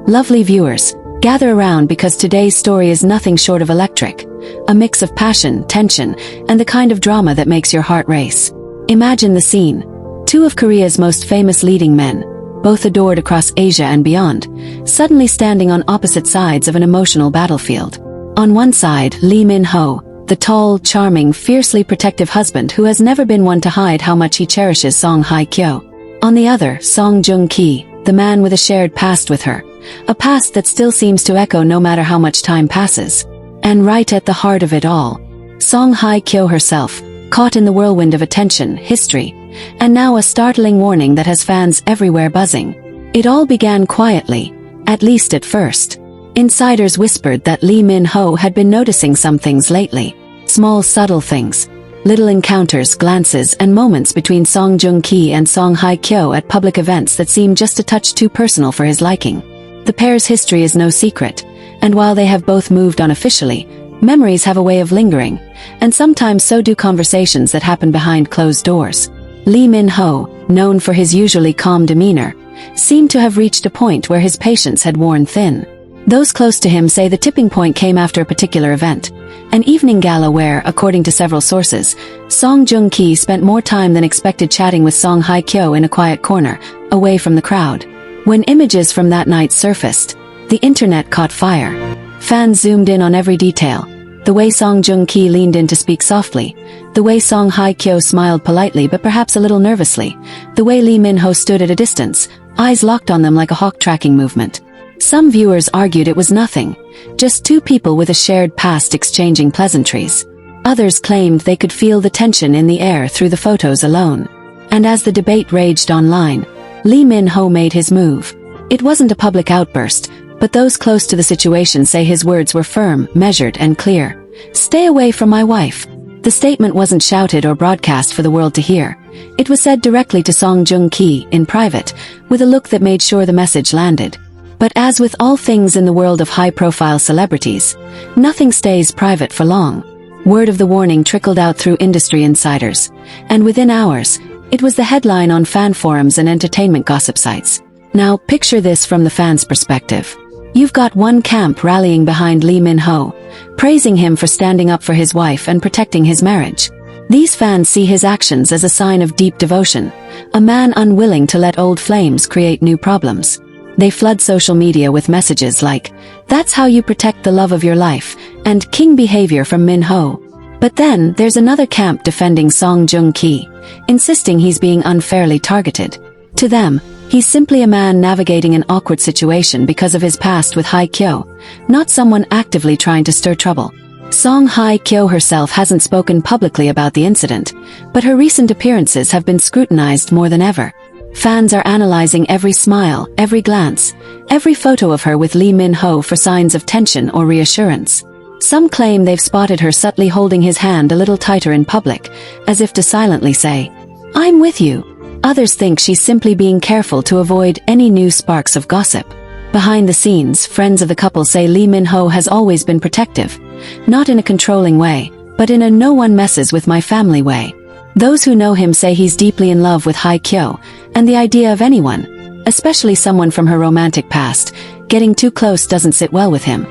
Lovely viewers, gather around because today's story is nothing short of electric. A mix of passion, tension, and the kind of drama that makes your heart race. Imagine the scene. Two of Korea's most famous leading men, both adored across Asia and beyond, suddenly standing on opposite sides of an emotional battlefield. On one side, Lee Min-ho, the tall, charming, fiercely protective husband who has never been one to hide how much he cherishes Song Hye-kyo. On the other, Song Joong-ki, the man with a shared past with her. A past that still seems to echo no matter how much time passes. And right at the heart of it all, Song Hye-kyo herself, caught in the whirlwind of attention, history, and now a startling warning that has fans everywhere buzzing. It all began quietly, at least at first. Insiders whispered that Lee Min-ho had been noticing some things lately. Small subtle things. Little encounters, glances, and moments between Song Joong-ki and Song Hye-kyo at public events that seemed just a touch too personal for his liking. The pair's history is no secret, and while they have both moved on officially, memories have a way of lingering, and sometimes so do conversations that happen behind closed doors. Lee Min-ho, known for his usually calm demeanor, seemed to have reached a point where his patience had worn thin. Those close to him say the tipping point came after a particular event, an evening gala where, according to several sources, Song Joong-ki spent more time than expected chatting with Song Hye-kyo in a quiet corner, away from the crowd. When images from that night surfaced, the internet caught fire. Fans zoomed in on every detail. The way Song Joong-ki leaned in to speak softly, the way Song Hye-kyo smiled politely but perhaps a little nervously, the way Lee Min-ho stood at a distance, eyes locked on them like a hawk tracking movement. Some viewers argued it was nothing, just two people with a shared past exchanging pleasantries. Others claimed they could feel the tension in the air through the photos alone. And as the debate raged online, Lee Min-ho made his move. It wasn't a public outburst, but those close to the situation say his words were firm, measured, and clear. "Stay away from my wife." The statement wasn't shouted or broadcast for the world to hear. It was said directly to Song Joong-ki, in private, with a look that made sure the message landed. But as with all things in the world of high-profile celebrities, nothing stays private for long. Word of the warning trickled out through industry insiders, and within hours, it was the headline on fan forums and entertainment gossip sites. Now, picture this from the fans' perspective. You've got one camp rallying behind Lee Min-ho, praising him for standing up for his wife and protecting his marriage. These fans see his actions as a sign of deep devotion, a man unwilling to let old flames create new problems. They flood social media with messages like, "That's how you protect the love of your life," and "King behavior from Min-ho." But then, there's another camp defending Song Joong-ki, insisting he's being unfairly targeted. To them, he's simply a man navigating an awkward situation because of his past with Hye-kyo, not someone actively trying to stir trouble. Song Hye-kyo herself hasn't spoken publicly about the incident, but her recent appearances have been scrutinized more than ever. Fans are analyzing every smile, every glance, every photo of her with Lee Min-ho for signs of tension or reassurance. Some claim they've spotted her subtly holding his hand a little tighter in public, as if to silently say, "I'm with you." Others think she's simply being careful to avoid any new sparks of gossip. Behind the scenes, friends of the couple say Lee Min-ho has always been protective, not in a controlling way, but in a "no one messes with my family" way. Those who know him say he's deeply in love with Hye-kyo, and the idea of anyone, especially someone from her romantic past, getting too close doesn't sit well with him.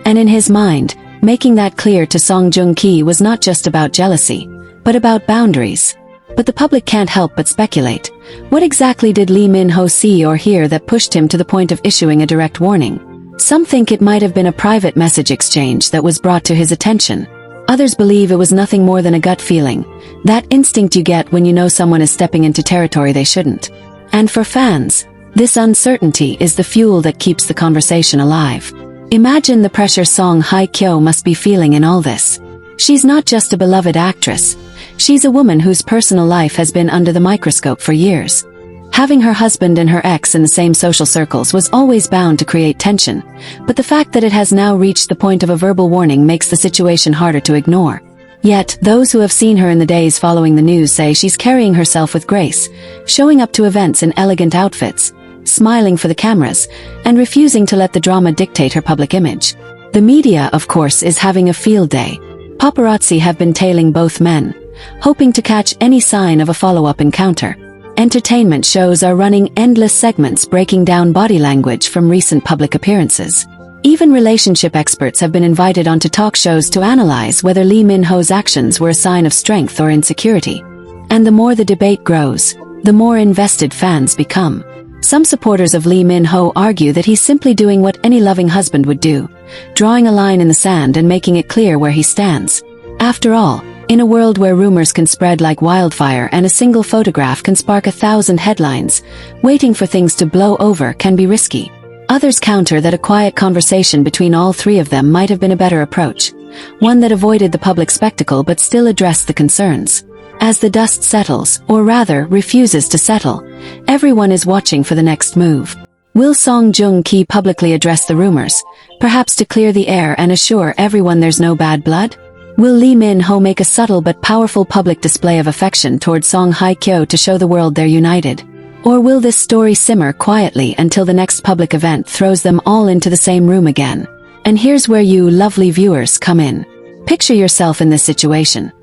And in his mind, making that clear to Song Joong-ki was not just about jealousy, but about boundaries. But the public can't help but speculate. What exactly did Lee Min-ho see or hear that pushed him to the point of issuing a direct warning? Some think it might have been a private message exchange that was brought to his attention. Others believe it was nothing more than a gut feeling, that instinct you get when you know someone is stepping into territory they shouldn't. And for fans, this uncertainty is the fuel that keeps the conversation alive. Imagine the pressure Song Hye-kyo must be feeling in all this. She's not just a beloved actress. She's a woman whose personal life has been under the microscope for years. Having her husband and her ex in the same social circles was always bound to create tension, but the fact that it has now reached the point of a verbal warning makes the situation harder to ignore. Yet, those who have seen her in the days following the news say she's carrying herself with grace, showing up to events in elegant outfits, smiling for the cameras, and refusing to let the drama dictate her public image. The media, of course, is having a field day. Paparazzi have been tailing both men, hoping to catch any sign of a follow-up encounter. Entertainment shows are running endless segments breaking down body language from recent public appearances. Even relationship experts have been invited onto talk shows to analyze whether Lee Min-ho's actions were a sign of strength or insecurity. And the more the debate grows, the more invested fans become. Some supporters of Lee Min-ho argue that he's simply doing what any loving husband would do, drawing a line in the sand and making it clear where he stands. After all, in a world where rumors can spread like wildfire and a single photograph can spark 1,000 headlines, waiting for things to blow over can be risky. Others counter that a quiet conversation between all three of them might have been a better approach, one that avoided the public spectacle but still addressed the concerns. As the dust settles, or rather refuses to settle, everyone is watching for the next move. Will Joong publicly address the rumors, perhaps to clear the air and assure everyone there's no bad blood? Will Lee Min-ho make a subtle but powerful public display of affection towards Song Hye-kyo to show the world they're united? Or will this story simmer quietly until the next public event throws them all into the same room again? And here's where you, lovely viewers, come in. Picture yourself in this situation.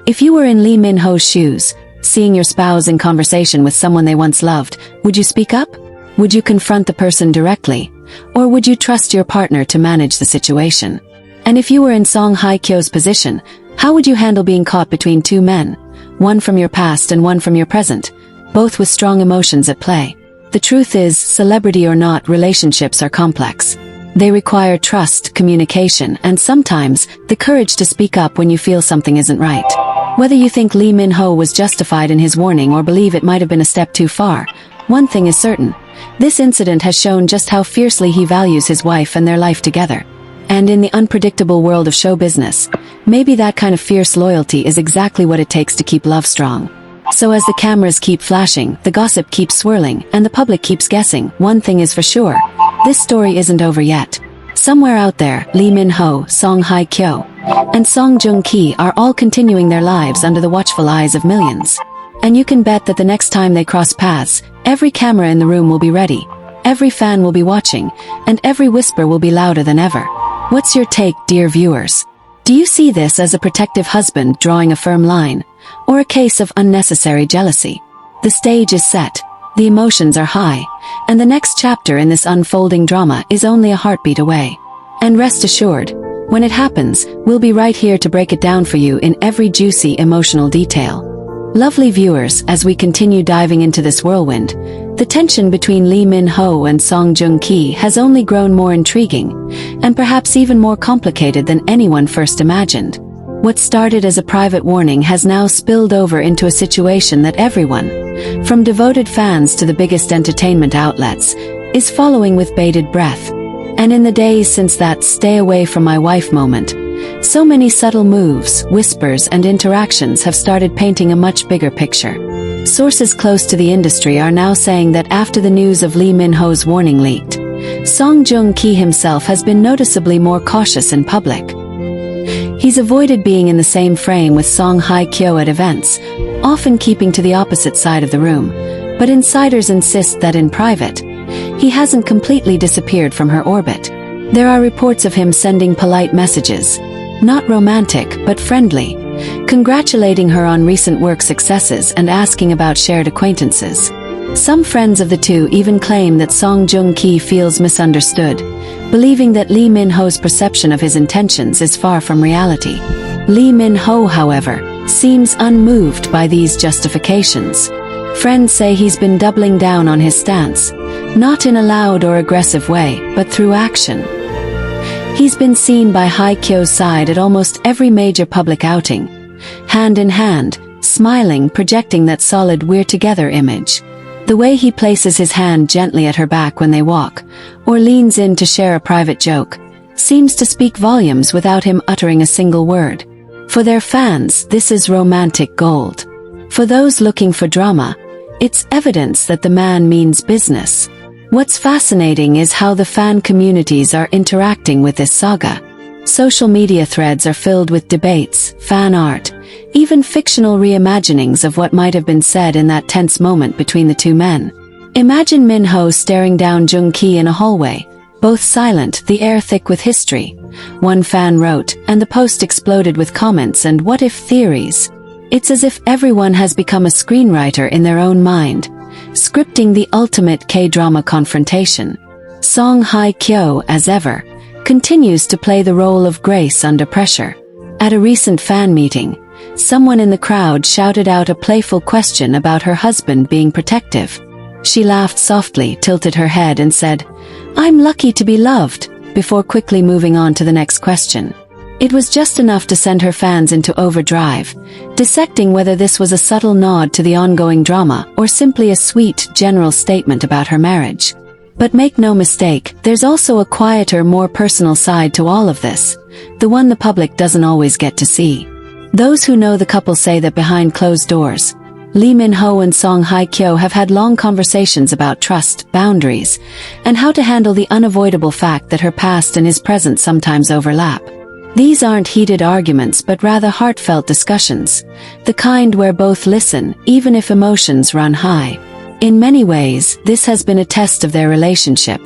If you were in Lee Min-ho's shoes, seeing your spouse in conversation with someone they once loved, would you speak up? Would you confront the person directly? Or would you trust your partner to manage the situation? And if you were in Song Hye-kyo's position, how would you handle being caught between two men, one from your past and one from your present, both with strong emotions at play? The truth is, celebrity or not, relationships are complex. They require trust, communication, and sometimes the courage to speak up when you feel something isn't right. Whether you think Lee Min-ho was justified in his warning or believe it might have been a step too far, one thing is certain: this incident has shown just how fiercely he values his wife and their life together. And in the unpredictable world of show business, maybe that kind of fierce loyalty is exactly what it takes to keep love strong. So as the cameras keep flashing, the gossip keeps swirling, and the public keeps guessing, one thing is for sure: this story isn't over yet. Somewhere out there, Lee Min-ho, Song Hye-kyo, and Song Joong-ki are all continuing their lives under the watchful eyes of millions. And you can bet that the next time they cross paths, every camera in the room will be ready, every fan will be watching, and every whisper will be louder than ever. What's your take, dear viewers? Do you see this as a protective husband drawing a firm line, or a case of unnecessary jealousy? The stage is set, the emotions are high, and the next chapter in this unfolding drama is only a heartbeat away. And rest assured, when it happens, we'll be right here to break it down for you in every juicy emotional detail. Lovely viewers, as we continue diving into this whirlwind, the tension between Lee Min-ho and Song Joong-ki has only grown more intriguing, and perhaps even more complicated than anyone first imagined. What started as a private warning has now spilled over into a situation that everyone, from devoted fans to the biggest entertainment outlets, is following with bated breath. And in the days since that "stay away from my wife" moment, so many subtle moves, whispers, and interactions have started painting a much bigger picture. Sources close to the industry are now saying that after the news of Lee Min-ho's warning leaked, Song Joong-ki himself has been noticeably more cautious in public. He's avoided being in the same frame with Song Hye-kyo at events, often keeping to the opposite side of the room, but insiders insist that in private, he hasn't completely disappeared from her orbit. There are reports of him sending polite messages, not romantic but friendly, congratulating her on recent work successes and asking about shared acquaintances. Some friends of the two even claim that Song Joong-ki feels misunderstood, believing that Lee Min-ho's perception of his intentions is far from reality. Lee Min-ho, however, seems unmoved by these justifications. Friends say he's been doubling down on his stance, not in a loud or aggressive way, but through action. He's been seen by Hye-kyo's side at almost every major public outing, hand in hand, smiling, projecting that solid "we're together" image. The way he places his hand gently at her back when they walk, or leans in to share a private joke, seems to speak volumes without him uttering a single word. For their fans, this is romantic gold. For those looking for drama, it's evidence that the man means business. What's fascinating is how the fan communities are interacting with this saga. Social media threads are filled with debates, fan art, even fictional reimaginings of what might have been said in that tense moment between the two men. Imagine Min-ho staring down Joong-ki in a hallway, both silent, the air thick with history. One fan wrote, and the post exploded with comments and what-if theories. It's as if everyone has become a screenwriter in their own mind, scripting the ultimate K-drama confrontation. Song Hye-kyo, as ever, continues to play the role of Grace under pressure. At a recent fan meeting, someone in the crowd shouted out a playful question about her husband being protective. She laughed softly, tilted her head and said, "I'm lucky to be loved," before quickly moving on to the next question. It was just enough to send her fans into overdrive, dissecting whether this was a subtle nod to the ongoing drama or simply a sweet, general statement about her marriage. But make no mistake, there's also a quieter, more personal side to all of this, the one the public doesn't always get to see. Those who know the couple say that behind closed doors, Lee Min-ho and Song Hye-kyo have had long conversations about trust, boundaries, and how to handle the unavoidable fact that her past and his present sometimes overlap. These aren't heated arguments but rather heartfelt discussions, the kind where both listen, even if emotions run high. In many ways, this has been a test of their relationship,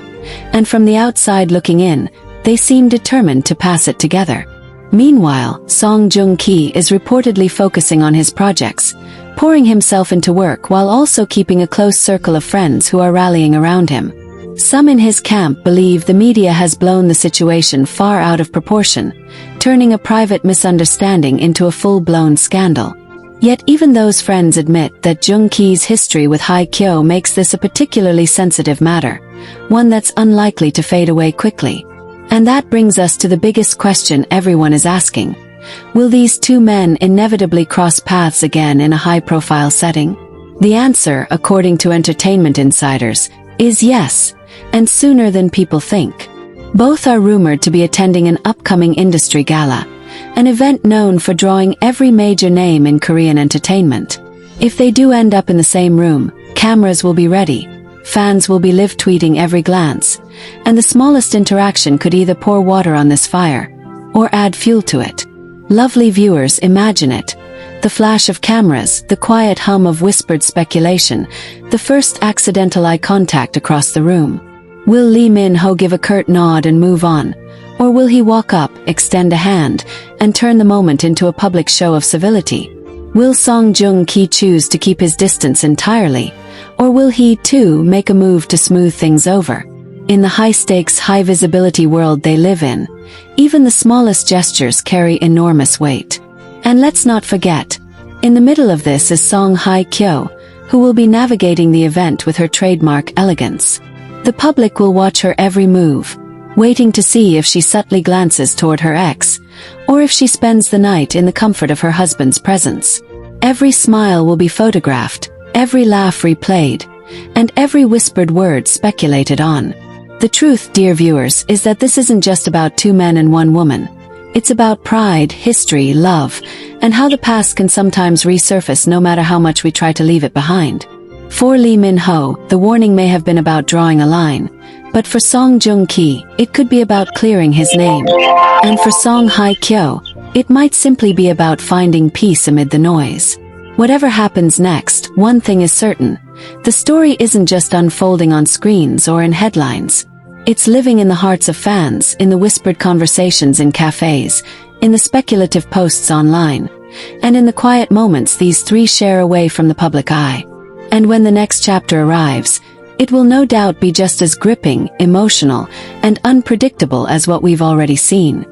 and from the outside looking in, they seem determined to pass it together. Meanwhile, Song Joong-ki is reportedly focusing on his projects, pouring himself into work while also keeping a close circle of friends who are rallying around him. Some in his camp believe the media has blown the situation far out of proportion, turning a private misunderstanding into a full-blown scandal. Yet even those friends admit that Joong-ki's history with Hye-kyo makes this a particularly sensitive matter, one that's unlikely to fade away quickly. And that brings us to the biggest question everyone is asking. Will these two men inevitably cross paths again in a high-profile setting? The answer, according to entertainment insiders, is yes, and sooner than people think. Both are rumored to be attending an upcoming industry gala, an event known for drawing every major name in Korean entertainment. If they do end up in the same room, cameras will be ready, fans will be live tweeting every glance, and the smallest interaction could either pour water on this fire, or add fuel to it. Lovely viewers, imagine it. The flash of cameras, the quiet hum of whispered speculation, the first accidental eye contact across the room. Will Lee Min-ho give a curt nod and move on? Or will he walk up, extend a hand, and turn the moment into a public show of civility? Will Song Joong-ki choose to keep his distance entirely? Or will he, too, make a move to smooth things over? In the high-stakes, high-visibility world they live in, even the smallest gestures carry enormous weight. And let's not forget, in the middle of this is Song Hye-kyo, who will be navigating the event with her trademark elegance. The public will watch her every move, waiting to see if she subtly glances toward her ex, or if she spends the night in the comfort of her husband's presence. Every smile will be photographed, every laugh replayed, and every whispered word speculated on. The truth, dear viewers, is that this isn't just about two men and one woman. It's about pride, history, love, and how the past can sometimes resurface no matter how much we try to leave it behind. For Lee Min-ho, the warning may have been about drawing a line, but for Song Joong-ki, it could be about clearing his name. And for Song Hye-kyo, it might simply be about finding peace amid the noise. Whatever happens next, one thing is certain. The story isn't just unfolding on screens or in headlines. It's living in the hearts of fans, in the whispered conversations in cafes, in the speculative posts online, and in the quiet moments these three share away from the public eye. And when the next chapter arrives, it will no doubt be just as gripping, emotional, and unpredictable as what we've already seen.